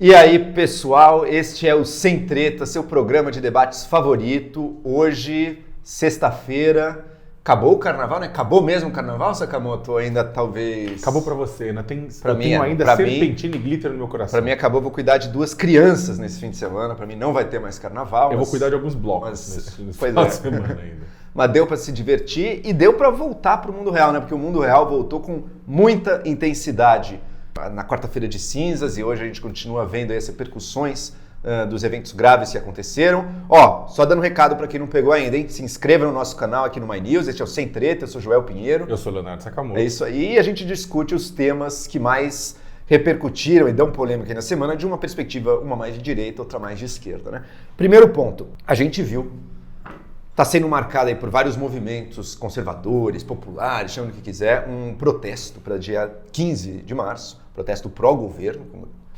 E aí, pessoal, este é o Sem Treta, seu programa de debates favorito. Hoje, sexta-feira, acabou o carnaval, né? Acabou mesmo o carnaval, Sakamoto? Ainda talvez... Acabou pra você, né? Pra mim, tenho ainda pra serpentina e glitter no meu coração. Pra mim acabou, vou cuidar de 2 crianças nesse fim de semana. Pra mim não vai ter mais carnaval. Eu vou cuidar de alguns blocos nesse final de semana ainda. Mas deu pra se divertir e deu pra voltar pro mundo real, né? Porque o mundo real voltou com muita intensidade na quarta-feira de cinzas e hoje a gente continua vendo aí as repercussões dos eventos graves que aconteceram. Ó, só dando um recado para quem não pegou ainda, hein? Se inscreva no nosso canal aqui no My News, este é o Sem Treta, eu sou Joel Pinheiro. Eu sou Leonardo Sakamoto. É isso aí, e a gente discute os temas que mais repercutiram e dão polêmica aí na semana de uma perspectiva, uma mais de direita, outra mais de esquerda, né? Primeiro ponto, a gente viu, está sendo marcado aí por vários movimentos conservadores, populares, chama do que quiser, um protesto para dia 15 de março, protesto pró-governo,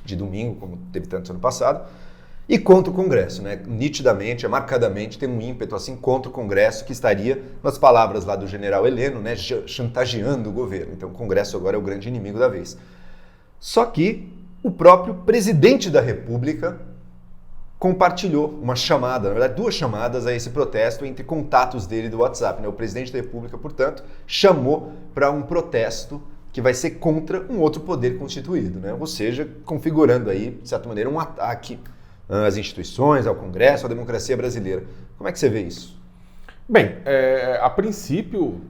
de domingo, como teve tanto ano passado, e contra o Congresso, né? Nitidamente, marcadamente, tem um ímpeto assim contra o Congresso que estaria, nas palavras lá do general Heleno, né, chantageando o governo. Então o Congresso agora é o grande inimigo da vez. Só que o próprio presidente da República compartilhou uma chamada, na verdade 2 chamadas a esse protesto entre contatos dele do WhatsApp, né? O presidente da República, portanto, chamou para um protesto que vai ser contra um outro poder constituído, né? Ou seja, configurando aí, de certa maneira, um ataque às instituições, ao Congresso, à democracia brasileira. Como é que você vê isso? Bem, a princípio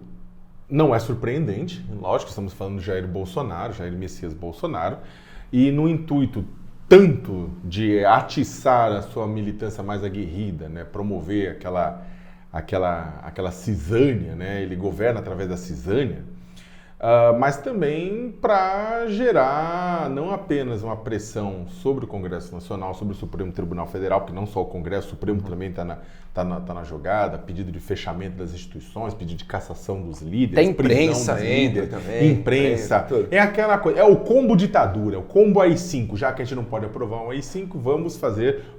não é surpreendente, lógico que estamos falando de Jair Bolsonaro, Jair Messias Bolsonaro, e no intuito tanto de atiçar a sua militância mais aguerrida, né? Promover aquela cisânia, né? Ele governa através da cisânia, mas também para gerar não apenas uma pressão sobre o Congresso Nacional, sobre o Supremo Tribunal Federal, porque não só o Congresso, o Supremo também está na jogada, pedido de fechamento das instituições, pedido de cassação dos líderes, tem imprensa ainda também. Imprensa, é aquela coisa, é o combo ditadura, o combo AI-5, já que a gente não pode aprovar um AI-5, vamos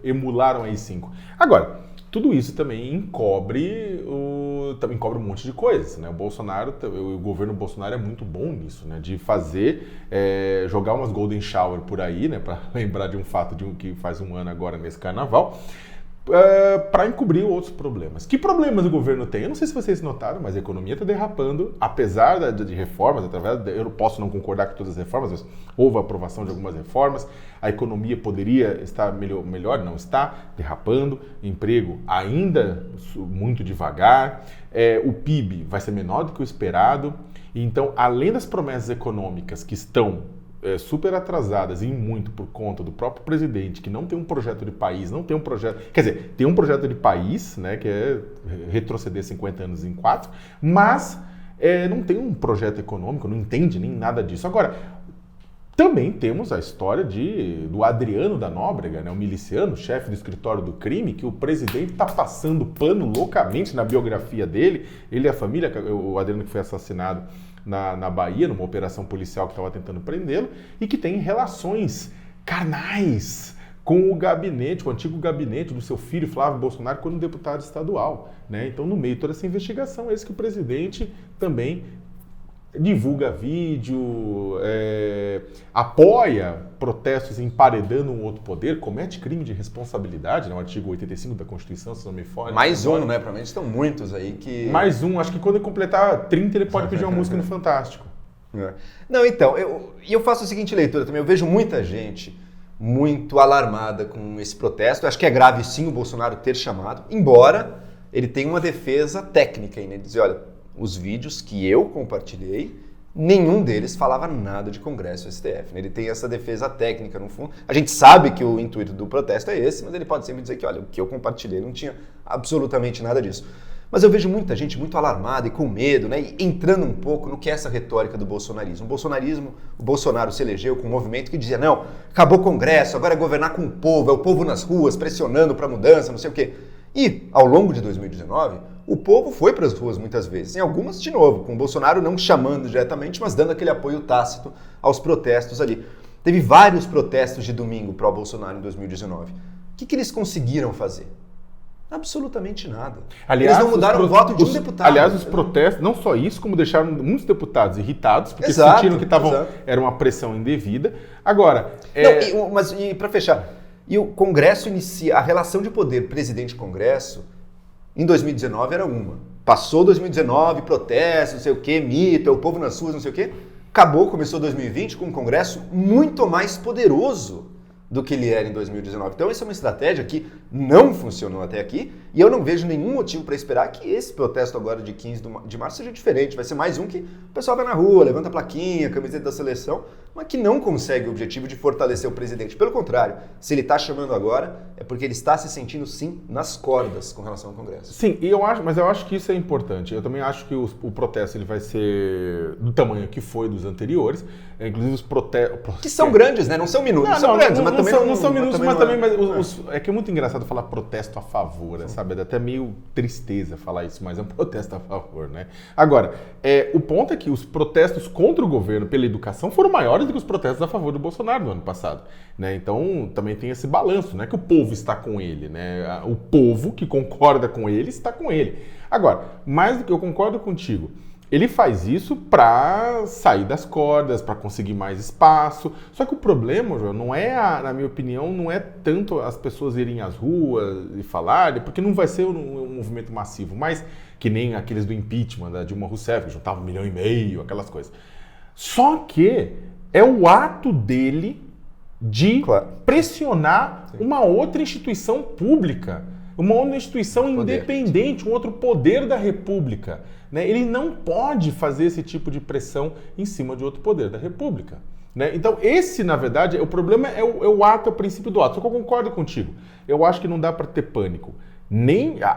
emular um AI-5. Agora, tudo isso também encobre um monte de coisas, né? O governo Bolsonaro é muito bom nisso, né? De jogar umas golden shower por aí, né? Para lembrar de um fato que faz um ano agora nesse carnaval, para encobrir outros problemas. Que problemas o governo tem? Eu não sei se vocês notaram, mas a economia está derrapando, apesar de reformas, eu posso não concordar com todas as reformas, mas houve a aprovação de algumas reformas, a economia poderia estar melhor, não está, derrapando, emprego ainda muito devagar, o PIB vai ser menor do que o esperado, então, além das promessas econômicas que estão super atrasadas e muito por conta do próprio presidente, que não tem um projeto de país, tem um projeto de país, né, que é retroceder 50 anos em 4, mas não tem um projeto econômico, não entende nem nada disso. Agora, também temos a história do Adriano da Nóbrega, né, o miliciano, chefe do escritório do crime, que o presidente está passando pano loucamente na biografia dele, ele e a família, o Adriano que foi assassinado na Bahia, numa operação policial que estava tentando prendê-lo, e que tem relações carnais com o gabinete, o antigo gabinete do seu filho Flávio Bolsonaro, quando deputado estadual, né? Então, no meio de toda essa investigação, é isso que o presidente também divulga vídeo, apoia protestos emparedando um outro poder, comete crime de responsabilidade, né? O artigo 85 da Constituição, se não me falha. Mais um, né? Provavelmente estão muitos aí que... Mais um, acho que quando ele completar 30 ele pode pedir uma música no Fantástico. Não, então, eu faço a seguinte leitura também, eu vejo muita gente muito alarmada com esse protesto, eu acho que é grave sim o Bolsonaro ter chamado, embora ele tenha uma defesa técnica aí, né? Dizer, olha, os vídeos que eu compartilhei, nenhum deles falava nada de Congresso STF. Né? Ele tem essa defesa técnica, no fundo. A gente sabe que o intuito do protesto é esse, mas ele pode sempre dizer que, olha, o que eu compartilhei não tinha absolutamente nada disso. Mas eu vejo muita gente muito alarmada e com medo, né? E entrando um pouco no que é essa retórica do bolsonarismo. O Bolsonaro se elegeu com um movimento que dizia, não, acabou o Congresso, agora é governar com o povo, é o povo nas ruas, pressionando para mudança, não sei o quê. E, ao longo de 2019, o povo foi para as ruas muitas vezes, em algumas de novo, com o Bolsonaro não chamando diretamente, mas dando aquele apoio tácito aos protestos ali. Teve vários protestos de domingo pró-Bolsonaro em 2019. O que eles conseguiram fazer? Absolutamente nada. Aliás, eles não mudaram o voto de um deputado. Aliás, os protestos, não só isso, como deixaram muitos deputados irritados, porque Exato, sentiram que era uma pressão indevida. Agora... Não, para fechar, e o Congresso inicia, a relação de poder presidente-Congresso, em 2019 era uma. Passou 2019, protesto, não sei o quê, mito, é o povo nas ruas, não sei o quê. Começou 2020 com um Congresso muito mais poderoso do que ele era em 2019. Então essa é uma estratégia que não funcionou até aqui e eu não vejo nenhum motivo para esperar que esse protesto agora de 15 de março seja diferente. Vai ser mais um que o pessoal vai na rua, levanta a plaquinha, camiseta da seleção, mas que não consegue o objetivo de fortalecer o presidente. Pelo contrário, se ele está chamando agora, é porque ele está se sentindo, sim, nas cordas com relação ao Congresso. Sim, mas eu acho que isso é importante. Eu também acho que o protesto ele vai ser do tamanho que foi dos anteriores. Inclusive os protestos... Que são grandes, né? Não são minutos, são grandes, mas também não são minutos, mas também... É que é muito engraçado falar protesto a favor, sabe? É até meio tristeza falar isso, mas é um protesto a favor, né? Agora, o ponto é que os protestos contra o governo pela educação foram maiores do que os protestos a favor do Bolsonaro no ano passado, né? Então, também tem esse balanço, não é que o povo está com ele, né? O povo que concorda com ele está com ele. Agora, mais do que eu concordo contigo, ele faz isso para sair das cordas, para conseguir mais espaço. Só que o problema, João, não é, na minha opinião, não é tanto as pessoas irem às ruas e falarem, porque não vai ser um movimento massivo, mas que nem aqueles do impeachment da Dilma Rousseff, que juntava 1,5 milhão, aquelas coisas. Só que é o ato dele de pressionar uma outra instituição pública, uma outra instituição independente, um outro poder da República. Né? Ele não pode fazer esse tipo de pressão em cima de outro poder da República. Né? Então, esse, na verdade, o problema é o ato, é o princípio do ato. Só que eu concordo contigo. Eu acho que não dá para ter pânico.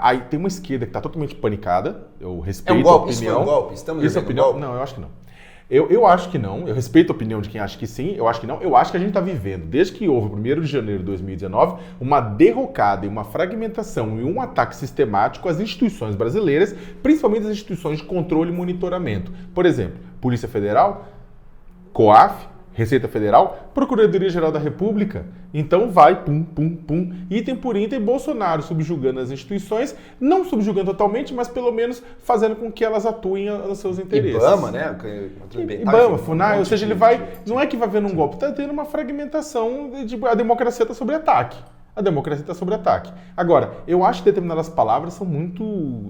Aí tem uma esquerda que está totalmente panicada. Eu respeito a opinião. Isso é um golpe? Estamos vivendo um golpe? Não, eu acho que não. Eu acho que não. Eu respeito a opinião de quem acha que sim. Eu acho que não. Eu acho que a gente está vivendo, desde que houve o 1º de janeiro de 2019, uma derrocada e uma fragmentação e um ataque sistemático às instituições brasileiras, principalmente as instituições de controle e monitoramento. Por exemplo, Polícia Federal, COAF, Receita Federal, Procuradoria-Geral da República. Então vai, item por item, Bolsonaro subjugando as instituições, não subjugando totalmente, mas pelo menos fazendo com que elas atuem nos seus interesses. IBAMA, né? IBAMA, FUNAI, ou seja, ele vai, não é que vai vendo um golpe, está tendo uma fragmentação, a democracia está sob ataque. A democracia está sob ataque. Agora, eu acho que determinadas palavras são muito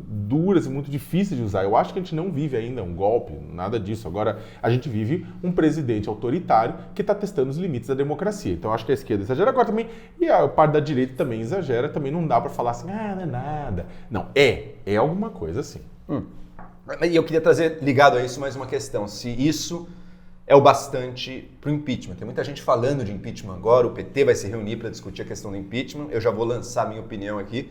duras e muito difíceis de usar. Eu acho que a gente não vive ainda um golpe, nada disso. Agora, a gente vive um presidente autoritário que está testando os limites da democracia. Então, eu acho que a esquerda exagera. Agora também, e a parte da direita também exagera. Também não dá para falar assim, não é nada. Não, é alguma coisa assim. E eu queria trazer, ligado a isso, mais uma questão. Se isso é o bastante para o impeachment. Tem muita gente falando de impeachment agora, o PT vai se reunir para discutir a questão do impeachment. Eu já vou lançar a minha opinião aqui.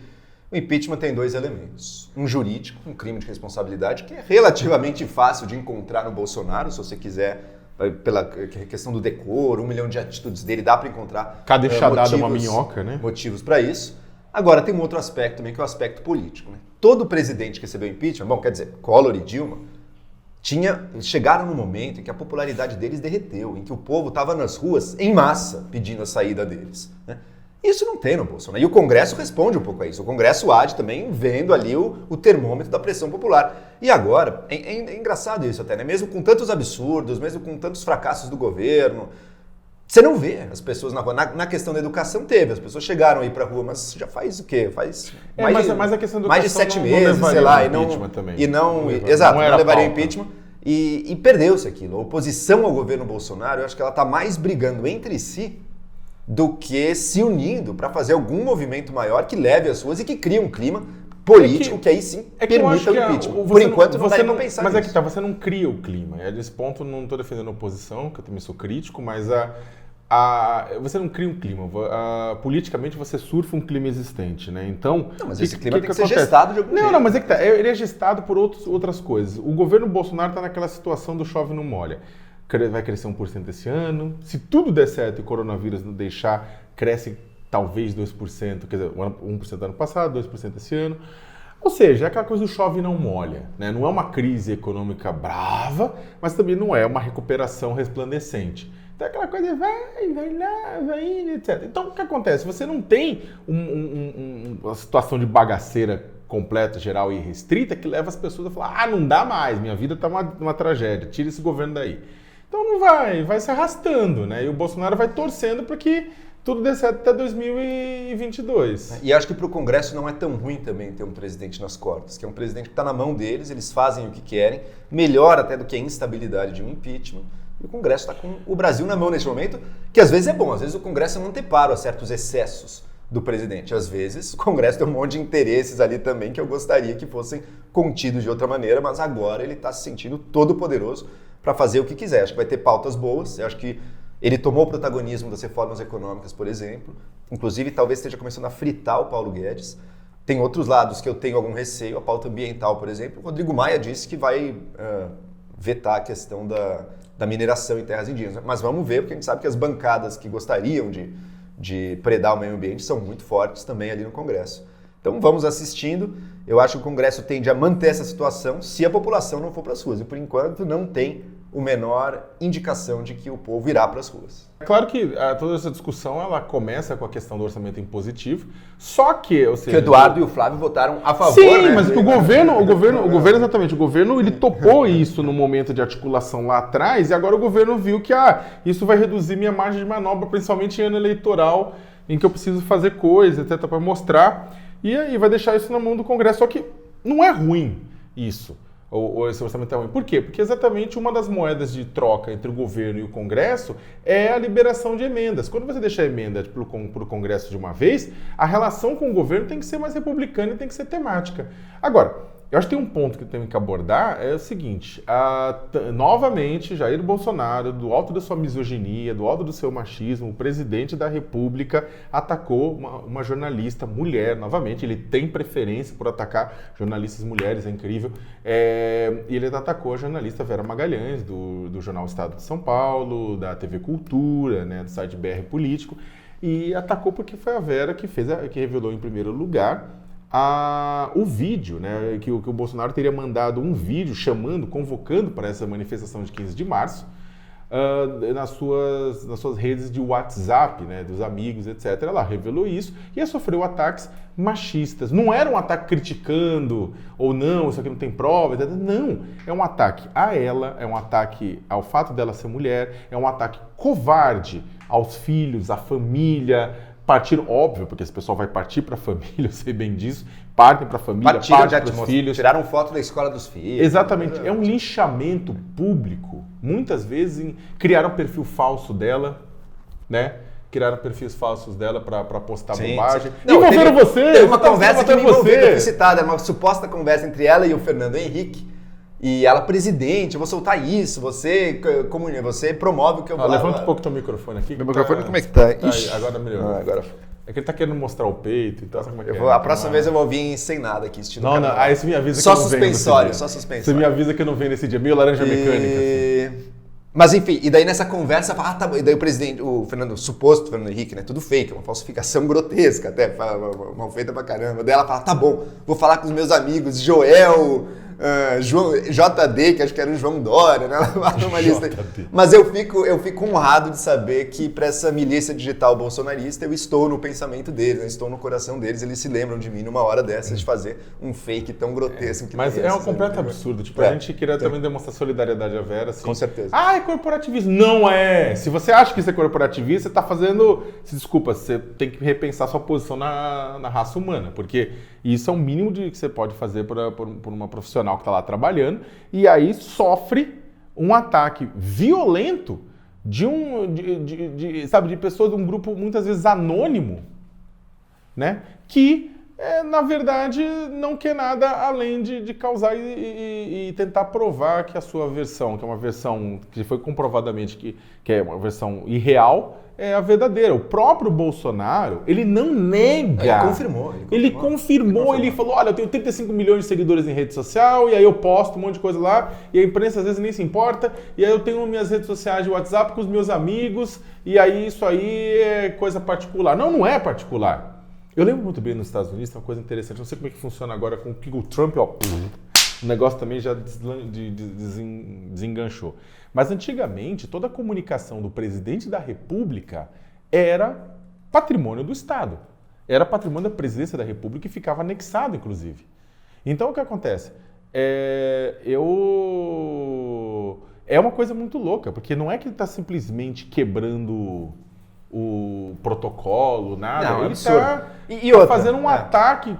O impeachment tem 2 elementos. Um jurídico, um crime de responsabilidade, que é relativamente fácil de encontrar no Bolsonaro, se você quiser, pela questão do decoro, 1 milhão de atitudes dele, dá para encontrar cada enxadada é uma minhoca, né? Motivos para isso. Agora, tem um outro aspecto também, que é o aspecto político. Né? Todo presidente que recebeu impeachment, quer dizer, Collor e Dilma, chegaram no momento em que a popularidade deles derreteu, em que o povo estava nas ruas em massa pedindo a saída deles. Né? Isso não tem no Bolsonaro. E o Congresso responde um pouco a isso. O Congresso age também vendo ali o termômetro da pressão popular. E agora, é engraçado isso até, né? Mesmo com tantos absurdos, mesmo com tantos fracassos do governo, você não vê as pessoas na rua. Na questão da educação teve, as pessoas chegaram aí pra rua, mas já faz o quê? Faz mas a questão da mais de 7 meses, sei lá, e não levaria impeachment. E perdeu-se aquilo. A oposição ao governo Bolsonaro, eu acho que ela está mais brigando entre si do que se unindo para fazer algum movimento maior que leve as ruas e que crie um clima político que aí sim permita o impeachment. Por enquanto não dá para pensar nisso. Mas você não cria o clima. Nesse ponto não estou defendendo a oposição, que eu também sou crítico, mas você não cria um clima. Politicamente você surfa um clima existente, né? Então, mas esse clima tem que ser gestado de algum jeito. Não, mas é que ele é gestado por outras coisas. O governo Bolsonaro está naquela situação do chove não molha. Vai crescer 1% esse ano. Se tudo der certo e o coronavírus não deixar, cresce talvez 2%, quer dizer, 1% ano passado, 2% esse ano. Ou seja, é aquela coisa do chove e não molha. Né? Não é uma crise econômica brava, mas também não é uma recuperação resplandecente. Então aquela coisa vai lá, vai indo, etc. Então o que acontece? Você não tem uma situação de bagaceira completa, geral e restrita que leva as pessoas a falar, não dá mais, minha vida tá uma tragédia, tira esse governo daí. Então não vai se arrastando, né? E o Bolsonaro vai torcendo para que tudo dê certo até 2022. E acho que para o Congresso não é tão ruim também ter um presidente nas cordas, que é um presidente que está na mão deles, eles fazem o que querem, melhor até do que a instabilidade de um impeachment. E o Congresso está com o Brasil na mão nesse momento, que às vezes é bom, às vezes o Congresso não antepara a certos excessos do presidente. Às vezes o Congresso tem um monte de interesses ali também que eu gostaria que fossem contidos de outra maneira, mas agora ele está se sentindo todo poderoso para fazer o que quiser. Acho que vai ter pautas boas, eu acho que ele tomou o protagonismo das reformas econômicas, por exemplo. Inclusive, talvez esteja começando a fritar o Paulo Guedes. Tem outros lados que eu tenho algum receio. A pauta ambiental, por exemplo. O Rodrigo Maia disse que vai vetar a questão da mineração em terras indígenas. Mas vamos ver, porque a gente sabe que as bancadas que gostariam de predar o meio ambiente são muito fortes também ali no Congresso. Então vamos assistindo. Eu acho que o Congresso tende a manter essa situação se a população não for para as ruas. E por enquanto não tem o menor indicação de que o povo irá para as ruas. É claro que toda essa discussão ela começa com a questão do orçamento impositivo, só que... Ou seja, que o Eduardo e o Flávio votaram a favor, sim, né? Mas que o governo, exatamente, o governo ele topou isso no momento de articulação lá atrás, e agora o governo viu que isso vai reduzir minha margem de manobra, principalmente em ano eleitoral, em que eu preciso fazer coisas, etc., para mostrar, e aí vai deixar isso na mão do Congresso. Só que não é ruim isso. Ou esse orçamento é ruim. Por quê? Porque exatamente uma das moedas de troca entre o governo e o Congresso é a liberação de emendas. Quando você deixa a emenda para o Congresso de uma vez, a relação com o governo tem que ser mais republicana e tem que ser temática. Agora, eu acho que tem um ponto que tem que abordar, é o seguinte, novamente, Jair Bolsonaro, do alto da sua misoginia, do alto do seu machismo, o presidente da República atacou uma jornalista mulher, novamente, ele tem preferência por atacar jornalistas mulheres, é incrível, e ele atacou a jornalista Vera Magalhães, do Jornal Estado de São Paulo, da TV Cultura, né, do site BR Político, e atacou porque foi a Vera que revelou em primeiro lugar o vídeo, né, que o Bolsonaro teria mandado um vídeo convocando para essa manifestação de 15 de março nas suas redes de WhatsApp, né, dos amigos, etc. Ela revelou isso e ela sofreu ataques machistas. Não era um ataque criticando ou não, isso aqui não tem prova, etc. Não, é um ataque a ela, é um ataque ao fato dela ser mulher, é um ataque covarde aos filhos, à família. Partir, óbvio, porque esse pessoal vai partir para a família, eu sei bem disso, partem para a família, partem para os filhos. Tiraram foto da escola dos filhos. Exatamente, é um linchamento público. Muitas vezes criaram perfil falso dela, né? Criaram perfis falsos dela para postar bobagem. Não, envolveram você! Teve uma conversa que me envolveu, que eu fui citada, uma suposta conversa entre ela e o Fernando Henrique. E ela, presidente, eu vou soltar isso, você promove o que eu vou... Levanta um pouco teu microfone aqui. Meu microfone, como é que tá? Agora melhorou. É que ele tá querendo mostrar o peito e tal, sabe como é que a próxima vez eu vou vir sem nada aqui, estilo Não, aí você me avisa que eu não venho nesse dia. Só suspensório. Você me avisa que eu não venho nesse dia, meio laranja mecânica. Assim. Mas enfim, e daí nessa conversa, tá bom. E daí o suposto Fernando Henrique, né, tudo fake, uma falsificação grotesca até, mal feita pra caramba. Daí ela fala, tá bom, vou falar com os meus amigos, Joel... João JD, que acho que era o João Dória, né? Uma lista. Mas eu fico honrado de saber que para essa milícia digital bolsonarista eu estou no pensamento deles, eu estou no coração deles, eles se lembram de mim numa hora dessas de fazer um fake tão grotesco. Mas é um completo absurdo. Tipo, a gente queria também demonstrar solidariedade à Vera. Assim. Com certeza. É corporativismo. Não é! Se você acha que isso é corporativismo, você está fazendo... Desculpa, você tem que repensar sua posição na raça humana, porque isso é o mínimo que você pode fazer por uma profissional que está lá trabalhando, e aí sofre um ataque violento de pessoas de um grupo muitas vezes anônimo, né? Que na verdade não quer nada além de causar e tentar provar que a sua versão, que é uma versão que foi comprovadamente que é uma versão irreal, é a verdadeira. O próprio Bolsonaro, ele não nega. Ele confirmou. Ele falou, olha, eu tenho 35 milhões de seguidores em rede social, e aí eu posto um monte de coisa lá, e a imprensa às vezes nem se importa, e aí eu tenho minhas redes sociais de WhatsApp com os meus amigos, e aí isso aí é coisa particular. Não é particular. Eu lembro muito bem nos Estados Unidos, tem uma coisa interessante, não sei como é que funciona agora com o Trump, o negócio também já desenganchou. Mas antigamente, toda a comunicação do presidente da República era patrimônio do Estado. Era patrimônio da presidência da República e ficava anexado, inclusive. Então, o que acontece? É uma coisa muito louca, porque não é que ele está simplesmente quebrando o protocolo, nada. Não, ele está fazendo um ataque,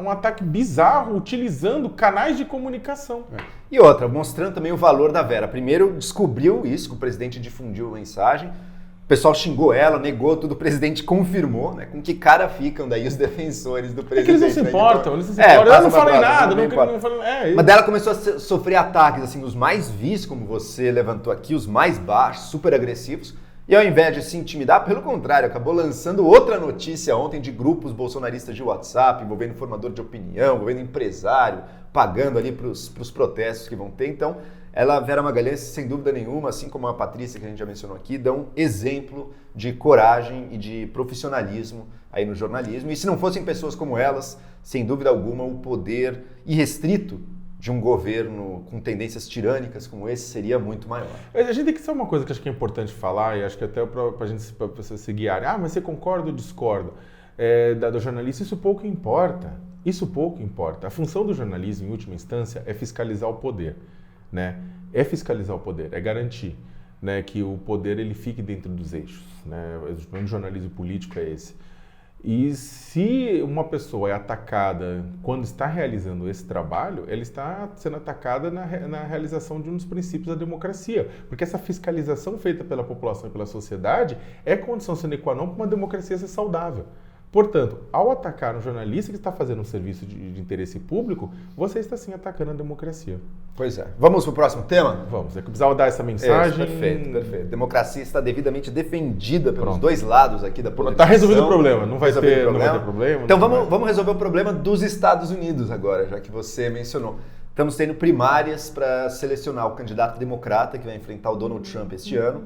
um ataque bizarro, utilizando canais de comunicação. E outra, mostrando também o valor da Vera. Primeiro, descobriu isso, que o presidente difundiu a mensagem. O pessoal xingou ela, negou tudo, o presidente confirmou, né? Com que cara ficam daí os defensores do presidente? Eles não se importam, eles não se importam. Eu não falei nada, não falei. Mas dela começou a sofrer ataques, assim, os mais vis, como você levantou aqui, os mais baixos, super agressivos. E ao invés de se intimidar, pelo contrário, acabou lançando outra notícia ontem de grupos bolsonaristas de WhatsApp, envolvendo formador de opinião, envolvendo empresário, pagando ali para os protestos que vão ter. Então, ela, Vera Magalhães, sem dúvida nenhuma, assim como a Patrícia, que a gente já mencionou aqui, dão exemplo de coragem e de profissionalismo aí no jornalismo. E se não fossem pessoas como elas, sem dúvida alguma, o poder irrestrito de um governo com tendências tirânicas como esse seria muito maior. A gente tem que ser uma coisa que acho que é importante falar, e acho que até para você se guiar. Mas você concorda ou discorda do jornalista? Isso pouco importa. Isso pouco importa. A função do jornalismo, em última instância, é fiscalizar o poder. Né? É fiscalizar o poder, é garantir, né, que o poder ele fique dentro dos eixos. Né? O jornalismo político é esse. E se uma pessoa é atacada quando está realizando esse trabalho, ela está sendo atacada na realização de um dos princípios da democracia. Porque essa fiscalização feita pela população e pela sociedade é condição sine qua non para uma democracia ser saudável. Portanto, ao atacar um jornalista que está fazendo um serviço de interesse público, você está sim atacando a democracia. Pois é. Vamos para o próximo tema? Vamos. É que eu precisava dar essa mensagem. Perfeito. Democracia está devidamente defendida pelos dois lados aqui da polarização. Está resolvido o problema. Não vai ter problema. Então vamos resolver o problema dos Estados Unidos agora, já que você mencionou. Estamos tendo primárias para selecionar o candidato democrata que vai enfrentar o Donald Trump este ano.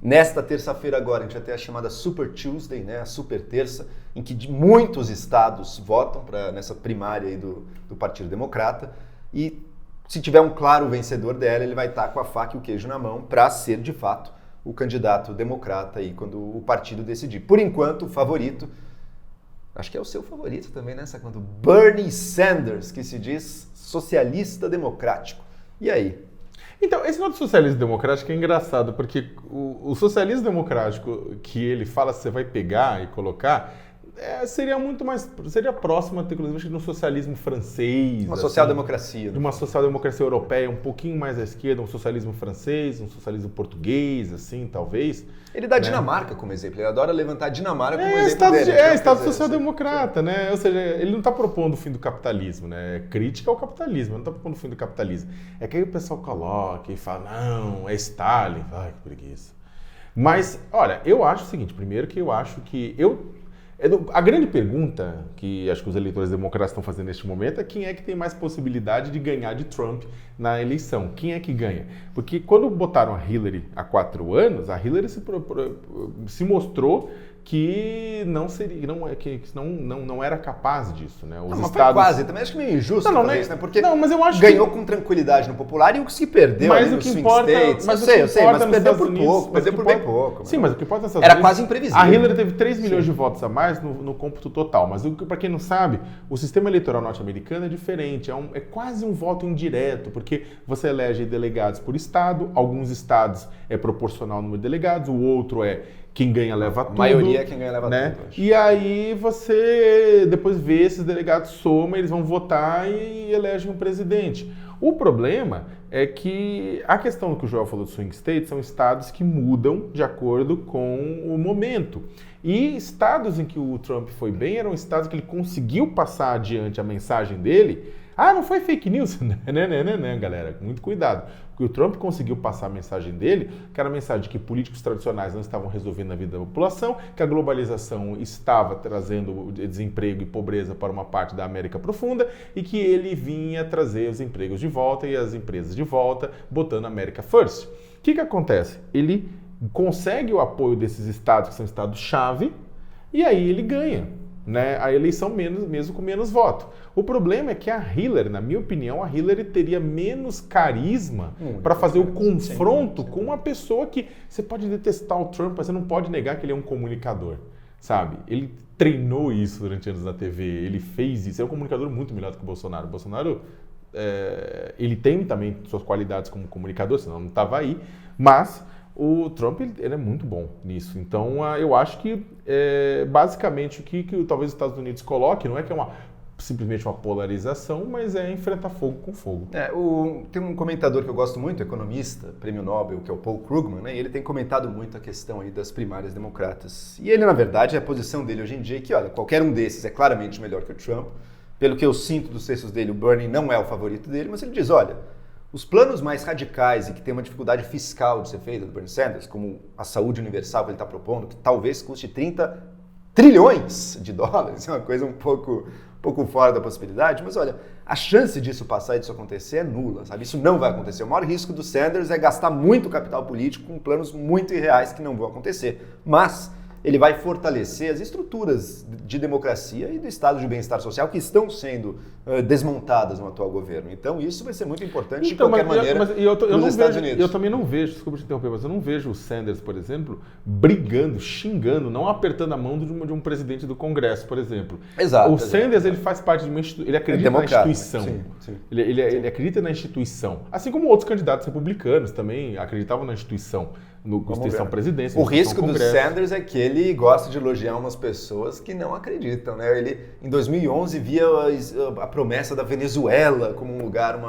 Nesta terça-feira agora, a gente vai ter a chamada Super Tuesday, né, a Super Terça, em que muitos estados votam nessa primária aí do Partido Democrata. E se tiver um claro vencedor dela, ele vai estar com a faca e o queijo na mão para ser, de fato, o candidato democrata aí quando o partido decidir. Por enquanto, o favorito, acho que é o seu favorito também, né, quando Bernie Sanders, que se diz socialista democrático. E aí? Então, esse negócio do socialismo democrático é engraçado, porque o socialismo democrático que ele fala que você vai pegar e colocar seria próximo, inclusive, de um socialismo francês. Uma social-democracia. De uma social-democracia europeia, um pouquinho mais à esquerda, um socialismo francês, um socialismo português, assim, talvez. Ele dá a Dinamarca como exemplo, ele adora levantar a Dinamarca como exemplo dele. Estado social-democrata, né? Ou seja, ele não está propondo o fim do capitalismo, né? É crítica ao capitalismo, ele não está propondo o fim do capitalismo. É que aí o pessoal coloca e fala, não, é Stalin. Ai, que preguiça. Mas, olha, eu acho o seguinte, primeiro que eu acho que a grande pergunta que acho que os eleitores democratas estão fazendo neste momento é quem é que tem mais possibilidade de ganhar de Trump na eleição. Quem é que ganha? Porque quando botaram a Hillary há 4 anos, a Hillary se mostrou que não era capaz disso, né? Mas foi quase, também acho que meio injusto fazer isso, né? Porque mas eu acho ganhou com tranquilidade no popular e o que se perdeu ali no swing states. Mas eu sei, mas perdeu por pouco, perdeu por bem pouco. Sim, mas o que importa nessas era quase imprevisível. A Hillary teve 3 milhões de votos a mais no cômputo total, mas para quem não sabe, o sistema eleitoral norte-americano é diferente, é quase um voto indireto, porque você elege delegados por estado, alguns estados é proporcional ao número de delegados, o outro é quem ganha leva tudo. A maioria é quem ganha leva né? tudo. E aí você depois vê esses delegados somam, eles vão votar e elegem um presidente. O problema é que a questão que o Joel falou do swing state são estados que mudam de acordo com o momento. E estados em que o Trump foi bem eram estados que ele conseguiu passar adiante a mensagem dele. Não foi fake news? Não, galera, muito cuidado. Porque o Trump conseguiu passar a mensagem dele, que era a mensagem de que políticos tradicionais não estavam resolvendo a vida da população, que a globalização estava trazendo desemprego e pobreza para uma parte da América profunda e que ele vinha trazer os empregos de volta e as empresas de volta, botando a America First. O que acontece? Ele consegue o apoio desses estados, que são estados-chave, e aí ele ganha. né, a eleição mesmo com menos voto. O problema é que a Hillary, na minha opinião, a Hillary teria menos carisma para fazer o confronto com uma pessoa que você pode detestar o Trump, mas você não pode negar que ele é um comunicador, sabe? Ele treinou isso durante anos na TV, ele fez isso, é um comunicador muito melhor do que o Bolsonaro. O Bolsonaro, ele tem também suas qualidades como comunicador, senão não estava aí, mas o Trump ele é muito bom nisso. Então, eu acho que, basicamente, o que talvez os Estados Unidos coloque, não é que é simplesmente uma polarização, mas é enfrentar fogo com fogo. Tem um comentador que eu gosto muito, economista, prêmio Nobel, que é o Paul Krugman, né? E ele tem comentado muito a questão aí das primárias democratas. E ele, na verdade, a posição dele hoje em dia é que, olha, qualquer um desses é claramente melhor que o Trump. Pelo que eu sinto dos textos dele, o Bernie não é o favorito dele, mas ele diz, olha, os planos mais radicais e que tem uma dificuldade fiscal de ser feita do Bernie Sanders, como a saúde universal que ele está propondo, que talvez custe 30 trilhões de dólares, é uma coisa um pouco fora da possibilidade, mas olha, a chance disso passar e disso acontecer é nula, sabe? Isso não vai acontecer. O maior risco do Sanders é gastar muito capital político com planos muito irreais que não vão acontecer, mas ele vai fortalecer as estruturas de democracia e do estado de bem-estar social que estão sendo desmontadas no atual governo. Então, isso vai ser muito importante de qualquer maneira nos Estados Unidos. Eu também não vejo, desculpa te interromper, mas eu não vejo o Sanders, por exemplo, brigando, xingando, não apertando a mão de um presidente do Congresso, por exemplo. Exato. O Sanders, ele faz parte de uma instituição, ele acredita na instituição. Sim. Ele acredita na instituição. Assim como outros candidatos republicanos também acreditavam na instituição. No Constituição Presidência. O risco do Sanders é que ele gosta de elogiar umas pessoas que não acreditam, né? Ele, em 2011, via a promessa da Venezuela como um lugar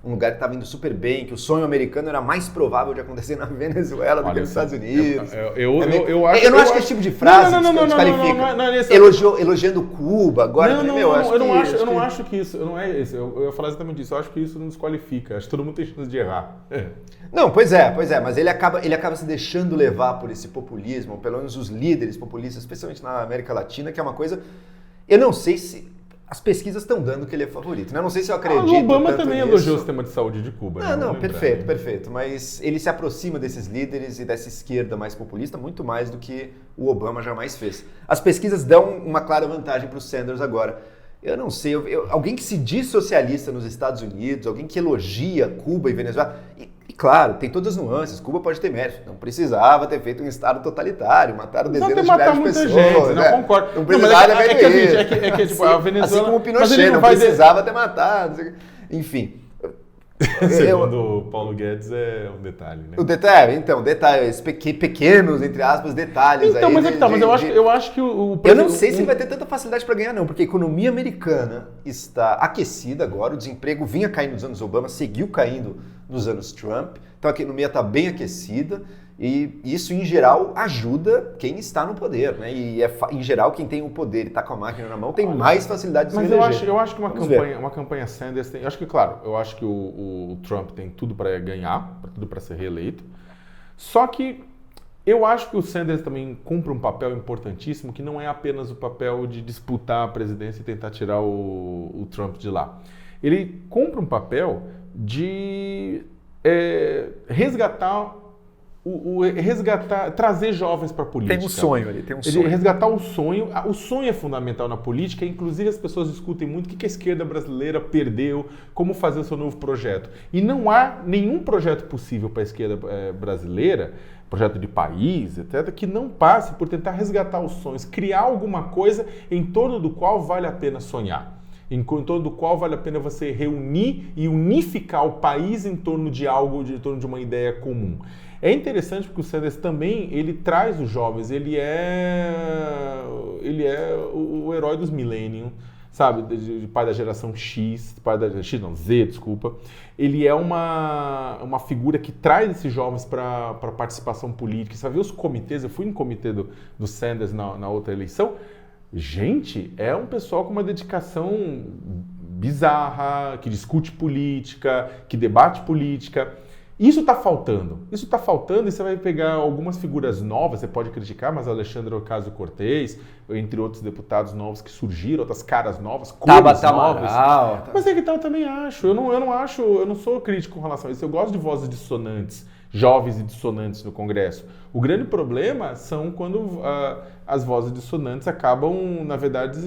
que estava indo super bem, que o sonho americano era mais provável de acontecer na Venezuela do que nos Estados Unidos. Eu não acho que esse tipo de frase desqualifica. Elogiando Cuba, agora... Eu não acho que isso... Não é isso. Eu ia falar exatamente isso. Eu acho que isso não desqualifica. Acho que todo mundo tem chance de errar. Não, pois é, mas ele acaba se deixando levar por esse populismo, ou pelo menos os líderes populistas, especialmente na América Latina, que é uma coisa... Eu não sei se... As pesquisas estão dando que ele é favorito, né? Eu não sei se eu acredito. O Obama também elogiou o sistema de saúde de Cuba. Não, perfeito. Mas ele se aproxima desses líderes e dessa esquerda mais populista muito mais do que o Obama jamais fez. As pesquisas dão uma clara vantagem para o Sanders agora. Eu não sei, alguém que se diz socialista nos Estados Unidos, alguém que elogia Cuba e Venezuela... E claro, tem todas as nuances. Cuba pode ter mérito. Não precisava ter feito um Estado totalitário, mataram dezenas de milhares de pessoas. Gente, né? Não concordo. Não precisava ter feito isso. Tipo, a Venezuela... Assim como o Pinochet não precisava ter matado. Enfim. Segundo o Paulo Guedes, é um detalhe, né? O detalhe, então, detalhes, pequenos, entre aspas, detalhes. Então, aí mas eu acho que o eu não sei se ele vai ter tanta facilidade para ganhar, não, porque a economia americana está aquecida agora, o desemprego vinha caindo nos anos Obama, seguiu caindo nos anos Trump, então a economia está bem aquecida e isso, em geral, ajuda quem está no poder, né? E, em geral, quem tem o poder e está com a máquina na mão tem mais facilidade de se eleger. Mas eu acho que uma campanha Sanders tem... Eu acho que o Trump tem tudo para ganhar, tudo para ser reeleito, só que eu acho que o Sanders também cumpre um papel importantíssimo, que não é apenas o papel de disputar a presidência e tentar tirar o Trump de lá. Ele cumpre um papel de resgatar, trazer jovens para a política. Tem um sonho ali, tem um sonho. Resgatar o sonho. O sonho é fundamental na política, inclusive as pessoas discutem muito o que a esquerda brasileira perdeu, como fazer o seu novo projeto. E não há nenhum projeto possível para a esquerda brasileira, projeto de país, etc., que não passe por tentar resgatar os sonhos, criar alguma coisa em torno do qual vale a pena sonhar. Em torno do qual vale a pena você reunir e unificar o país em torno de algo, em torno de uma ideia comum. É interessante porque o Sanders também, ele traz os jovens, ele é o herói dos millennials, sabe, de pai da geração X, Z, desculpa. Ele é uma figura que traz esses jovens para participação política. Você vai ver os comitês, eu fui no comitê do Sanders na outra eleição. Gente, é um pessoal com uma dedicação bizarra, que discute política, que debate política. Isso está faltando e você vai pegar algumas figuras novas, você pode criticar, mas Alexandre Ocasio-Cortez, entre outros deputados novos que surgiram, outras caras novas, cores novas. Mas é que tal, eu também acho, eu não sou crítico com relação a isso, eu gosto de vozes dissonantes, jovens e dissonantes no Congresso. O grande problema são quando as vozes dissonantes acabam, na verdade,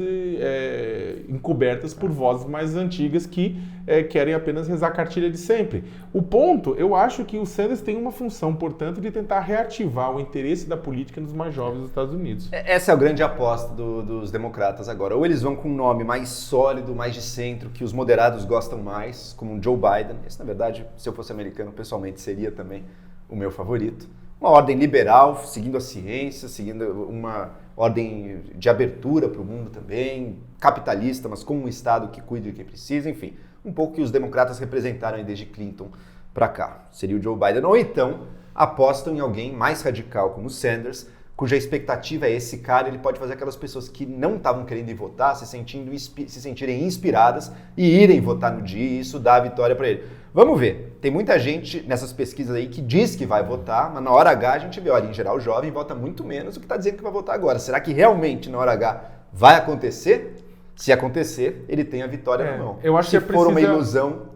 encobertas por vozes mais antigas que querem apenas rezar a cartilha de sempre. O ponto, eu acho que o Sanders tem uma função, portanto, de tentar reativar o interesse da política nos mais jovens dos Estados Unidos. Essa é a grande aposta dos democratas agora. Ou eles vão com um nome mais sólido, mais de centro, que os moderados gostam mais, como um Joe Biden. Esse, na verdade, se eu fosse americano, pessoalmente, seria também o meu favorito. Uma ordem liberal, seguindo a ciência, seguindo uma ordem de abertura para o mundo também, capitalista, mas com um Estado que cuide de quem precisa, enfim. Um pouco que os democratas representaram aí desde Clinton para cá. Seria o Joe Biden. Ou então apostam em alguém mais radical como o Sanders, cuja expectativa é esse cara, ele pode fazer aquelas pessoas que não estavam querendo ir votar se sentirem inspiradas e irem votar no dia, e isso dá a vitória para ele. Vamos ver. Tem muita gente nessas pesquisas aí que diz que vai votar, mas na hora H a gente vê, olha, em geral o jovem vota muito menos do que está dizendo que vai votar agora. Será que realmente na hora H vai acontecer? Se acontecer, ele tem a vitória na mão. Eu acho Se que for uma ilusão,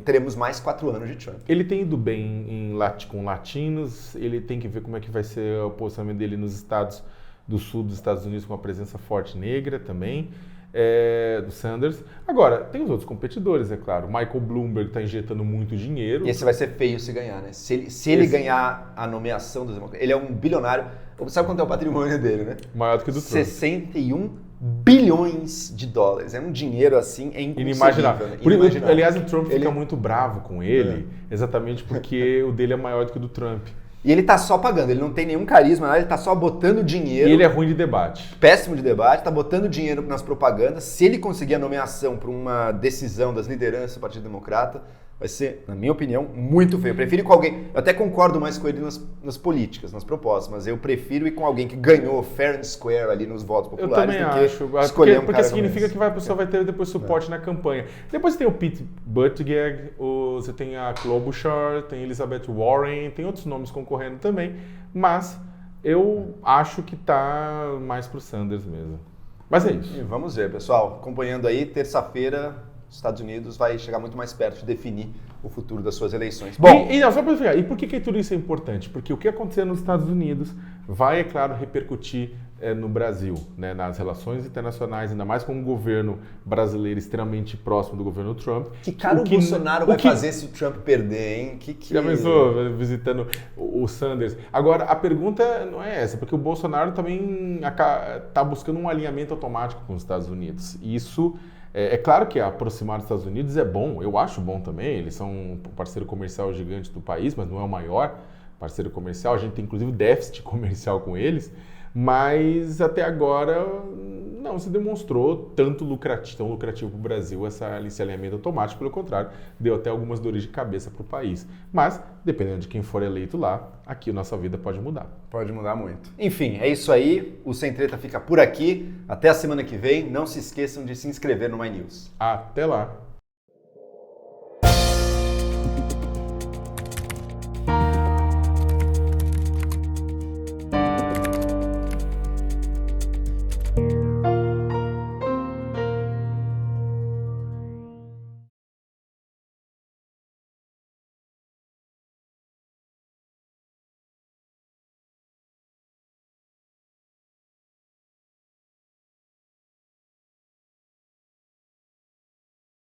teremos mais 4 anos de Trump. Ele tem ido bem com latinos, ele tem que ver como é que vai ser o posicionamento dele nos estados do sul dos Estados Unidos, com uma presença forte negra também, do Sanders. Agora, tem os outros competidores, é claro. Michael Bloomberg está injetando muito dinheiro. E esse vai ser feio se ganhar, né? Se ele ganhar a nomeação dos democratas, ele é um bilionário. Sabe quanto é o patrimônio dele, né? Maior do que do Trump. 61 bilhões de dólares. É um dinheiro assim, é inimaginável. Inimaginável. Aliás, o Trump fica muito bravo com ele, exatamente porque o dele é maior do que o do Trump. E ele tá só pagando, ele não tem nenhum carisma, ele tá só botando dinheiro. E ele é ruim de debate. Péssimo de debate, tá botando dinheiro nas propagandas. Se ele conseguir a nomeação para uma decisão das lideranças do Partido Democrata, vai ser, na minha opinião, muito feio. Eu prefiro ir com alguém, eu até concordo mais com ele nas políticas, nas propostas, mas eu prefiro ir com alguém que ganhou fair and square ali nos votos populares. Eu também acho, porque significa que a pessoa vai ter depois suporte na campanha. Depois tem o Pete Buttigieg, você tem a Klobuchar, tem a Elizabeth Warren, tem outros nomes concorrendo também, mas eu acho que tá mais pro Sanders mesmo. Mas é isso. E vamos ver, pessoal, acompanhando aí, terça-feira, os Estados Unidos vai chegar muito mais perto de definir o futuro das suas eleições. Bom, não, só para explicar, e por que tudo isso é importante? Porque o que acontecer nos Estados Unidos vai, é claro, repercutir no Brasil, né, nas relações internacionais, ainda mais com um governo brasileiro extremamente próximo do governo Trump. Que cara o Bolsonaro vai fazer se o Trump perder, hein? Já pensou visitando o Sanders? Agora, a pergunta não é essa, porque o Bolsonaro também está buscando um alinhamento automático com os Estados Unidos. E isso... É claro que aproximar dos Estados Unidos é bom, eu acho bom também, eles são um parceiro comercial gigante do país, mas não é o maior parceiro comercial, a gente tem inclusive déficit comercial com eles, mas até agora não se demonstrou tão lucrativo para o Brasil esse alinhamento automático, pelo contrário, deu até algumas dores de cabeça para o país. Mas, dependendo de quem for eleito lá, aqui a nossa vida pode mudar. Pode mudar muito. Enfim, é isso aí, o Sem Treta fica por aqui, até a semana que vem, não se esqueçam de se inscrever no My News. Até lá!